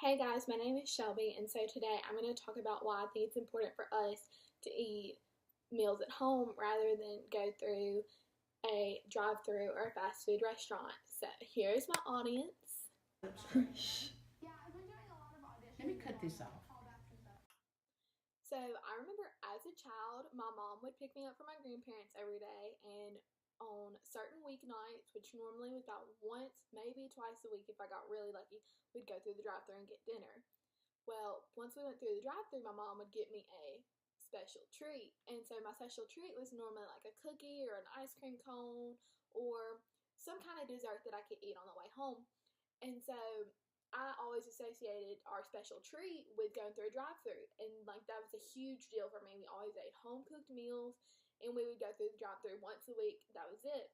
Hey guys, my name is Shelby, and so today I'm going to talk about why I think it's important for us to eat meals at home rather than go through a drive-through or a fast food restaurant. So here's my audience. Let me cut this off. So I remember as a child, my mom would pick me up from my grandparents every day, and on certain weeknights, which normally was about once, maybe twice a week if I got really lucky, we'd go through the drive-through and get dinner. Well, once we went through the drive-through, my mom would get me a special treat. And so my special treat was normally like a cookie or an ice cream cone or some kind of dessert that I could eat on the way home. And so I always associated our special treat with going through a drive-through. And like that was a huge deal for me. We always ate home-cooked meals and we would go through the drive-through once a week. That was it.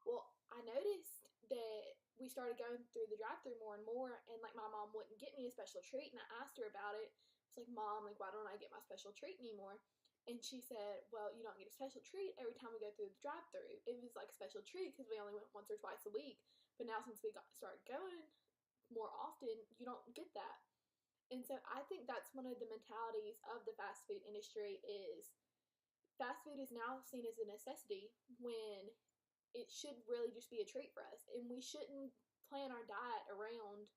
Well, I noticed that we started going through the drive-through more and more, and like my mom wouldn't get me a special treat, and I asked her about it. It's like, Mom, like, why don't I get my special treat anymore? And she said, well, you don't get a special treat every time we go through the drive-through. It was like a special treat because we only went once or twice a week, but now since we started going more often, you don't get that. And so I think that's one of the mentalities of the fast food industry is fast food is now seen as a necessity when it should really just be a treat for us, and we shouldn't plan our diet around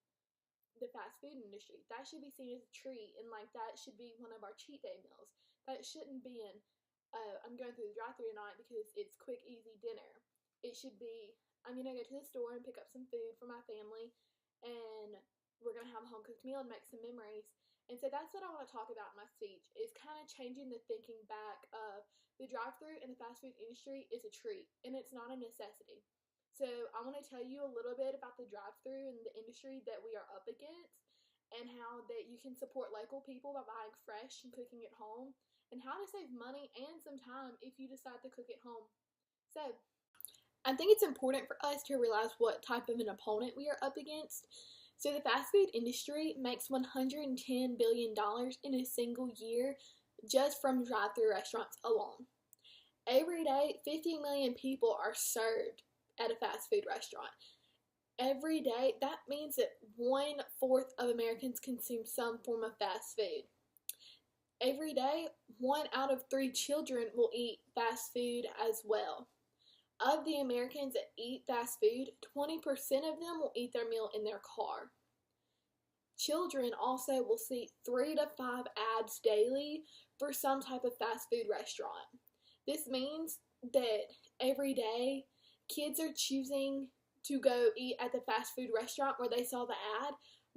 the fast food industry. That should be seen as a treat, and like that should be one of our cheat day meals. That shouldn't be I'm going through the drive-through tonight because it's quick, easy dinner. It should be I'm gonna go to the store and pick up some food for my family, and we're gonna have a home cooked meal and make some memories. And so that's what I want to talk about in my speech is kind of changing the thinking back of the drive-through and the fast food industry is a treat and it's not a necessity. So I want to tell you a little bit about the drive-through and the industry that we are up against and how that you can support local people by buying fresh and cooking at home and how to save money and some time if you decide to cook at home. So I think it's important for us to realize what type of an opponent we are up against. So the fast food industry makes $110 billion in a single year just from drive-through restaurants alone. Every day, 50 million people are served at a fast food restaurant. Every day, that means that 1/4 of Americans consume some form of fast food. Every day, 1 out of 3 children will eat fast food as well. Of the Americans that eat fast food, 20% of them will eat their meal in their car. Children also will see 3 to 5 ads daily for some type of fast food restaurant. This means that every day kids are choosing to go eat at the fast food restaurant where they saw the ad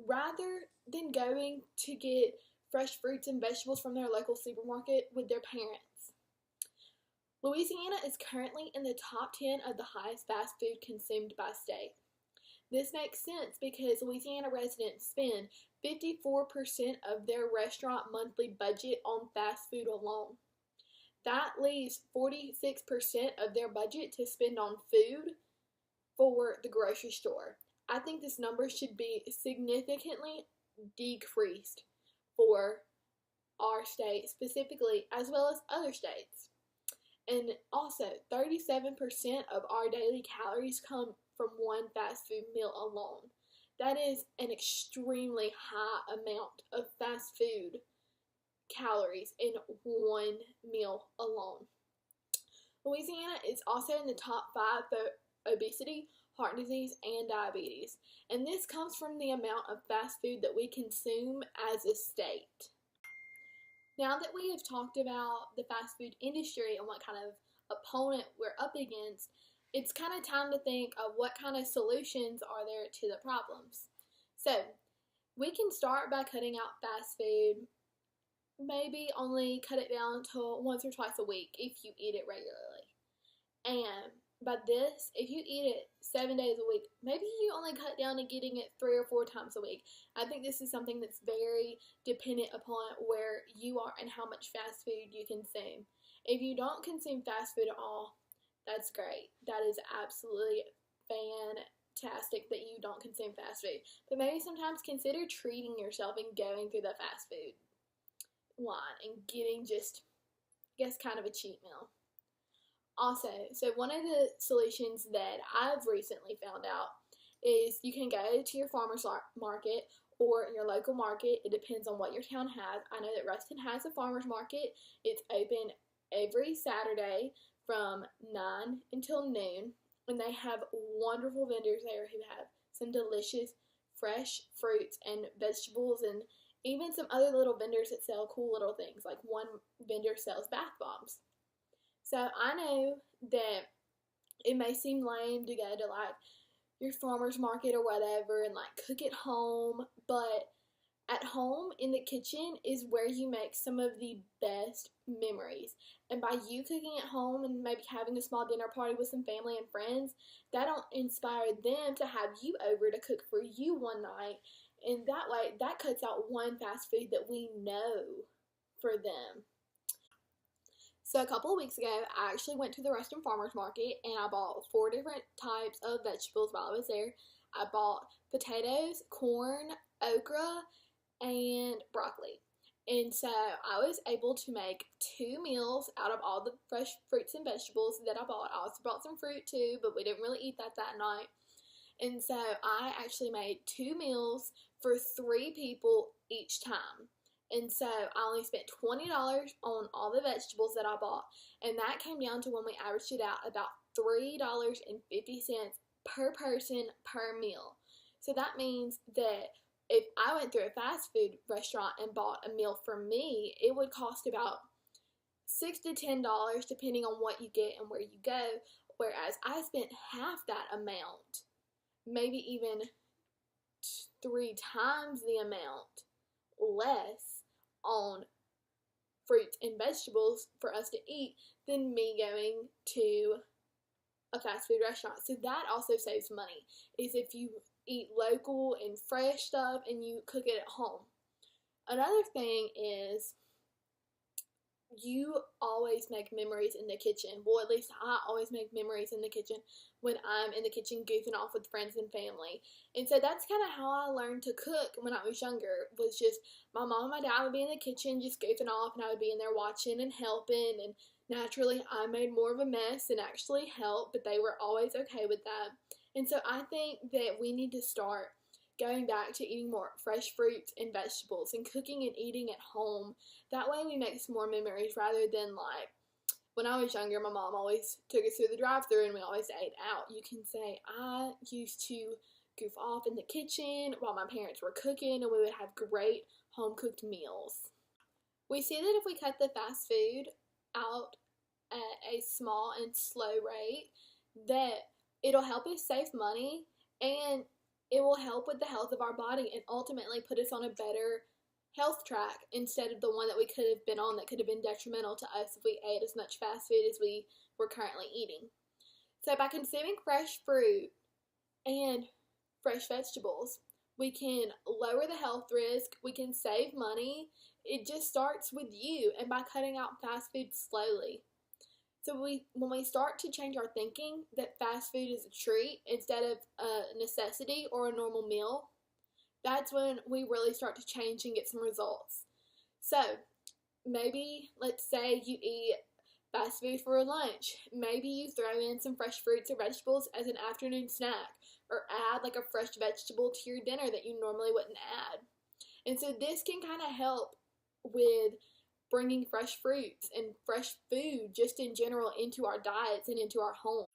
rather than going to get fresh fruits and vegetables from their local supermarket with their parents. Louisiana is currently in the top 10 of the highest fast food consumed by state. This makes sense because Louisiana residents spend 54% of their restaurant monthly budget on fast food alone. That leaves 46% of their budget to spend on food for the grocery store. I think this number should be significantly decreased for our state specifically, as well as other states. And also, 37% of our daily calories come from one fast food meal alone. That is an extremely high amount of fast food calories in one meal alone. Louisiana is also in the top 5 for obesity, heart disease, and diabetes. And this comes from the amount of fast food that we consume as a state. Now that we have talked about the fast food industry and what kind of opponent we're up against, it's kind of time to think of what kind of solutions are there to the problems. So, we can start by cutting out fast food. Maybe only cut it down to once or twice a week if you eat it regularly. And by this, if you eat it 7 days a week, maybe you only cut down to getting it 3 or 4 times a week. I think this is something that's very dependent upon where you are and how much fast food you consume. If you don't consume fast food at all, that's great. That is absolutely fantastic that you don't consume fast food. But maybe sometimes consider treating yourself and going through the fast food line and getting just, I guess, kind of a cheat meal. Also, so one of the solutions that I've recently found out is you can go to your farmer's market or your local market. It depends on what your town has. I know that Ruston has a farmer's market. It's open every Saturday from 9 until noon, and they have wonderful vendors there who have some delicious fresh fruits and vegetables, and even some other little vendors that sell cool little things. Like one vendor sells bath bombs. So I know that it may seem lame to go to like your farmer's market or whatever and like cook at home, but at home in the kitchen is where you make some of the best memories. And by you cooking at home and maybe having a small dinner party with some family and friends, that'll inspire them to have you over to cook for you one night. And that way, that cuts out one fast food that we know for them. So a couple of weeks ago, I actually went to the Ruston Farmers Market and I bought 4 different types of vegetables while I was there. I bought potatoes, corn, okra, and broccoli. And so I was able to make 2 meals out of all the fresh fruits and vegetables that I bought. I also bought some fruit too, but we didn't really eat that night. And so I actually made 2 meals for 3 people each time. And so I only spent $20 on all the vegetables that I bought. And that came down to, when we averaged it out, about $3.50 per person per meal. So that means that if I went through a fast food restaurant and bought a meal for me, it would cost about $6 to $10 depending on what you get and where you go. Whereas I spent half that amount, maybe even 3 times the amount less on fruits and vegetables for us to eat than me going to a fast food restaurant. So that also saves money, is if you eat local and fresh stuff and you cook it at home. Another thing is, you always make memories in the kitchen. Well, at least I always make memories in the kitchen when I'm in the kitchen goofing off with friends and family. And so that's kind of how I learned to cook when I was younger, was just my mom and my dad would be in the kitchen just goofing off, and I would be in there watching and helping, and naturally I made more of a mess and actually helped, but they were always okay with that. And so I think that we need to start going back to eating more fresh fruits and vegetables and cooking and eating at home. That way we make some more memories, rather than like when I was younger, my mom always took us through the drive-thru and we always ate out. You can say I used to goof off in the kitchen while my parents were cooking, and we would have great home-cooked meals. We see that if we cut the fast food out at a small and slow rate, that it'll help us save money, and it will help with the health of our body and ultimately put us on a better health track instead of the one that we could have been on that could have been detrimental to us if we ate as much fast food as we were currently eating. So by consuming fresh fruit and fresh vegetables, we can lower the health risk, we can save money. It just starts with you, and by cutting out fast food slowly. So when we start to change our thinking that fast food is a treat instead of a necessity or a normal meal, that's when we really start to change and get some results. So maybe, let's say you eat fast food for lunch. Maybe you throw in some fresh fruits or vegetables as an afternoon snack, or add like a fresh vegetable to your dinner that you normally wouldn't add. And so this can kind of help with bringing fresh fruits and fresh food just in general into our diets and into our home.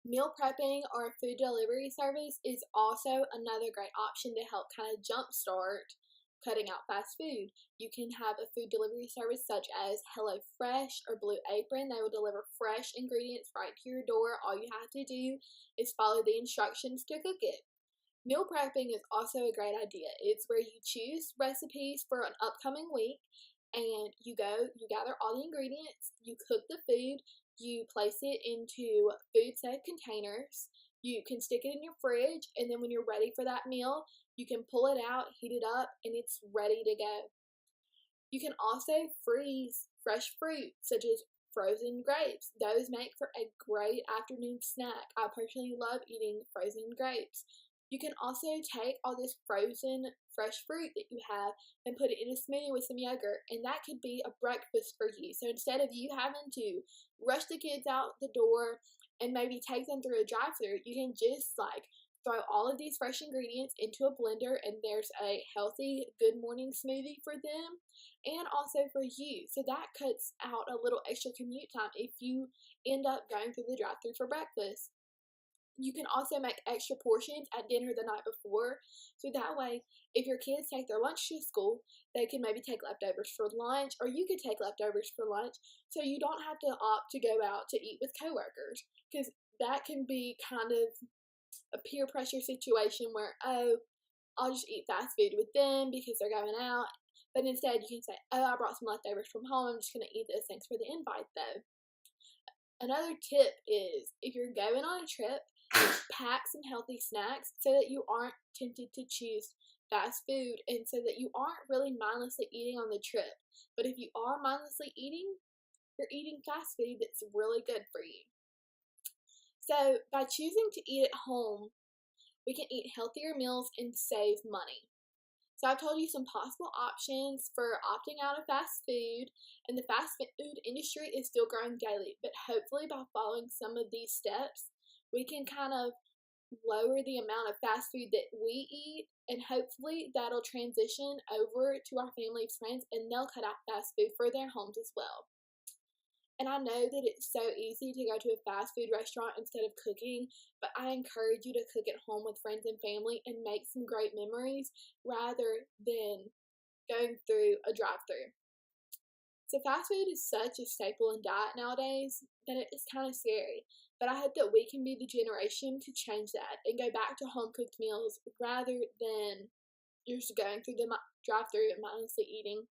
Meal prepping or a food delivery service is also another great option to help kind of jumpstart cutting out fast food. You can have a food delivery service such as HelloFresh or Blue Apron. They will deliver fresh ingredients right to your door. All you have to do is follow the instructions to cook it. Meal prepping is also a great idea. It's where you choose recipes for an upcoming week, and you gather all the ingredients, you cook the food, you place it into food-safe containers, you can stick it in your fridge, and then when you're ready for that meal, you can pull it out, heat it up, and it's ready to go. You can also freeze fresh fruit, such as frozen grapes. Those make for a great afternoon snack. I personally love eating frozen grapes. You can also take all this frozen fresh fruit that you have and put it in a smoothie with some yogurt, and that could be a breakfast for you. So instead of you having to rush the kids out the door and maybe take them through a drive-thru, you can just like throw all of these fresh ingredients into a blender, and there's a healthy good morning smoothie for them and also for you. So that cuts out a little extra commute time if you end up going through the drive-thru for breakfast. You can also make extra portions at dinner the night before, so that way if your kids take their lunch to school, they can maybe take leftovers for lunch, or you could take leftovers for lunch, so you don't have to opt to go out to eat with coworkers, because that can be kind of a peer pressure situation where, oh, I'll just eat fast food with them because they're going out. But instead, you can say, oh, I brought some leftovers from home. I'm just going to eat this. Thanks for the invite, though. Another tip is if you're going on a trip, pack some healthy snacks so that you aren't tempted to choose fast food and so that you aren't really mindlessly eating on the trip. But if you are mindlessly eating, you're eating fast food that's really good for you. So by choosing to eat at home, we can eat healthier meals and save money. So I've told you some possible options for opting out of fast food, and the fast food industry is still growing daily, but hopefully by following some of these steps, we can kind of lower the amount of fast food that we eat, and hopefully that'll transition over to our family and friends, and they'll cut out fast food for their homes as well. And I know that it's so easy to go to a fast food restaurant instead of cooking, but I encourage you to cook at home with friends and family and make some great memories rather than going through a drive-thru. So fast food is such a staple in diet nowadays that it's kind of scary. But I hope that we can be the generation to change that and go back to home-cooked meals rather than just going through the drive-thru and mindlessly eating.